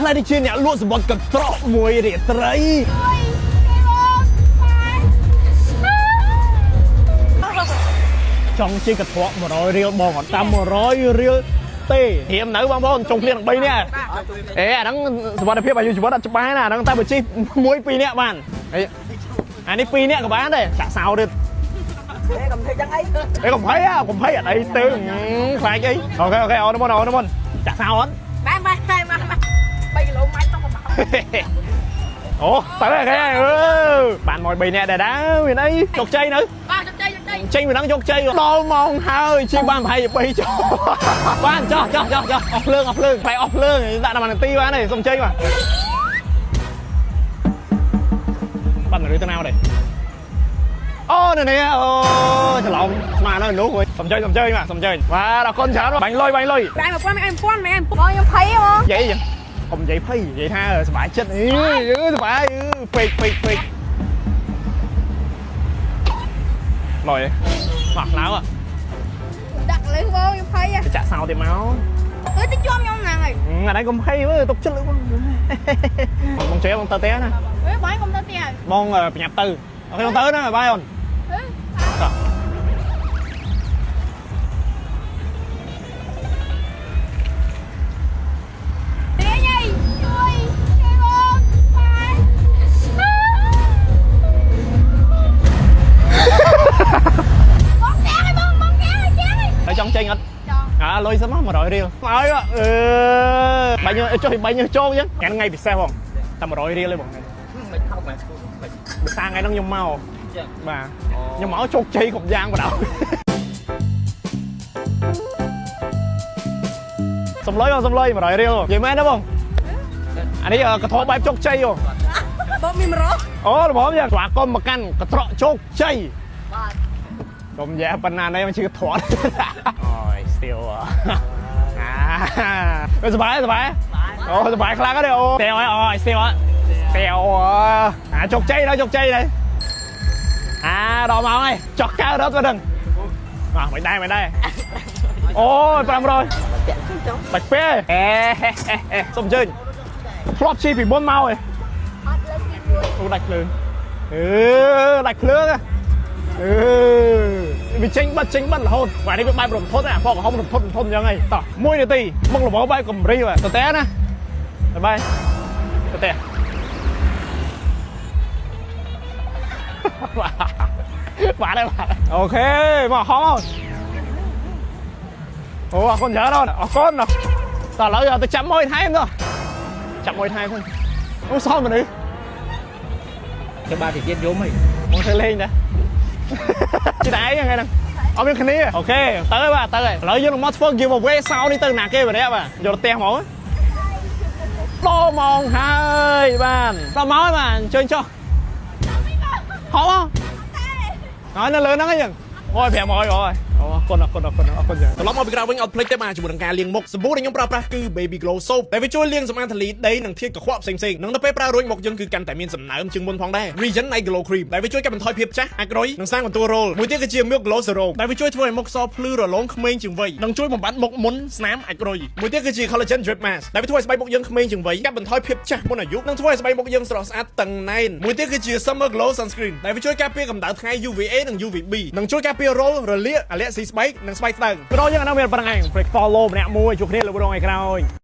ខ្លះនេះជាអ្នកលក់សម្បត្តិកន្ត្រកមួយរាត្រីចង់ជិះកន្ត្រក100រៀលបងអត់តាម100រៀលទេធៀមនៅបងប្អូនចុងគ្នាទាំង3នាក់អេអាហ្នឹងសុវត្ថិភាពអាយុជីវិតអត់ច្បាស់ណាអាហ្នឹងតែបើជិះ1 2នាក់បានអានេះ2នាក់ក៏បានដែរចាក់សោទៀតកុំភ័យចឹងអីកុំភ័យអត់អីទៅខ្លាចអីអូខេអូនមុនចាក់សោអត់បាន3គីឡូម៉ែត្រต้องប្រហែលអូទៅគេបានមក3នាក់ដែរមានអីជោគជ័យនៅបាទជោគជ័យចេញពីហ្នឹងជោគជ័យដល់ម៉ោងហើយជិះបានប្រហែលជា3ចុះបានចោះអស់ភ្លើងផ្លែអស់ភ្លើងដាក់ដល់1នាទីបានទេសុំចេញបាទបាត់នៅទៅណាទេអូនេះអូច្រឡំស្មាននៅនោះសុំចេញបាទអរគុណច្រើនបាញ់លុយ1000បាន1000មិនខ្ញុំភ័យហ្មងនិយាយចឹងកុំនិយាយភ័យនិយាយថាសុបាយចិត្តសុបាយពេកលុយបាក់ឡៅដាក់លើបងខ្ញុំភ័យចាក់សោទៀតមកទៅជាប់ខ្ញុំហ្នឹងហើយអានេះកុំភ័យទុកចិត្តលើបងជេបងទៅទេណាបងកុំទៅទេបងប្រញាប់ទៅអូខេបងទៅណាបាយអូនចង់ចេញអត់លុយសិនមក100រៀលហើយបាញ់ចុះបាញ់ចូលអញ្ចឹងថ្ងៃពិសេសបងតែ100រៀលទេបងមិនថោកមែនបើតាថ្ងៃហ្នឹងខ្ញុំមកបាទខ្ញុំមកជោគជ័យគ្រប់យ៉ាងបណ្ដោយសំឡុយ100រៀលនិយាយមែនទេបងអានេះកធបែបជោគជ័យបងមាន100អូល្មមយ៉ាងស្វាគមន៍មកកាន់កត្រកជោគជ័យបាទកុំយ៉ាប៉ុណ្ណានេះมันឈឺធាត់អូយស្ទៀវសบายអូសบายខ្លាំងទេអូស្ទៀវអូស្ទៀវជោគជ័យដល់ដល់មកហើយចោះកើរត់ទៅដឹងមិនដែរអូយ500បាច់ពេសុំជើញធ្លាប់ជីពីមុនមកឯងអត់លើកពី4ដាច់ភ្លើងដាច់ភ្លើងវាចេញបាត់រហូតបាទនេះវាបែបរំភត់ណាផងកំហុំរំភត់អញ្ចឹងហីតោះ1នាទីមកល្មមបែបកំរីបាទទៅតែណាបាយទៅតែបាទអូខេមកហោអូអរគុណច្រើនអរគុណតោះឥឡូវទៅចាប់មួយថែមទៅចាប់មួយថែមអូសល់មនុស្សទៅបាទទីទៀតយំហីមកធ្វើលេងដែរជិះតែឯងហ្នឹងអត់មានគ្នាអូខេទៅហើយបាទទៅហើយឥឡូវយើងនឹងមកធ្វើ giveaway សោនេះទៅណាគេម្នាក់បាទយកទៅផ្ទះមកដល់ម៉ោងហើយបានដល់ម៉ោងហើយបាទអញ្ជើញចុះហោហើយនៅលើហ្នឹងអីចឹងអូយ500អូយអរគុណត្រឡប់មកពីក្រៅវិញអត់ភ្លេចទេបាទជាមួយនឹងការលាងមុខសម្បូរដែលខ្ញុំប្រើប្រាស់គឺ Baby Glow Soap ដែលវាជួយលាងសម្អាតធូលីដីនិងធាតុកខ្វក់ផ្សេងៗនិងទៅពេលប្រើរួចមុខយើងគឺកាន់តែមានសំណើមជាងមុនផងដែរ Regen Night Glow Cream ដែលវាជួយកាត់បន្ថយភាពចាស់អាចរុយនិងសាងបន្ទួលរោលមួយទៀតគឺជា Milk Glow Serum ដែលវាជួយធ្វើឲ្យមុខសភ្លឺរលោងក្មេងជាងវ័យនិងជួយបំបត្តិមុខមុនស្នាមអាចរុយមួយទៀតគឺជា Collagen Drip Mask ដែលវាធ្វើឲ្យស្បែកមុខយើងក្មេងជាងវ័យកាត់បន្ថយភាពចាស់មុនអាយុនិងធ្វើឲ្យស្បែកមុខយើងស្រស់ស្អាតតឹងណែនមួយទៀតគឺជា Summer Glow Sunscreen ដែលវាជួយការពារកម្ដៅថ្ងៃ UVA និង UVB និងជួយការពាររោលរលាកអាឡែស៊ីស្បែកនិងស្បែកស្តើង ព្រោះយើងនៅមានប៉ុណ្ណឹងឯង follow ម្នាក់មួយជួបគ្នាលើវីដេអូថ្ងៃក្រោយ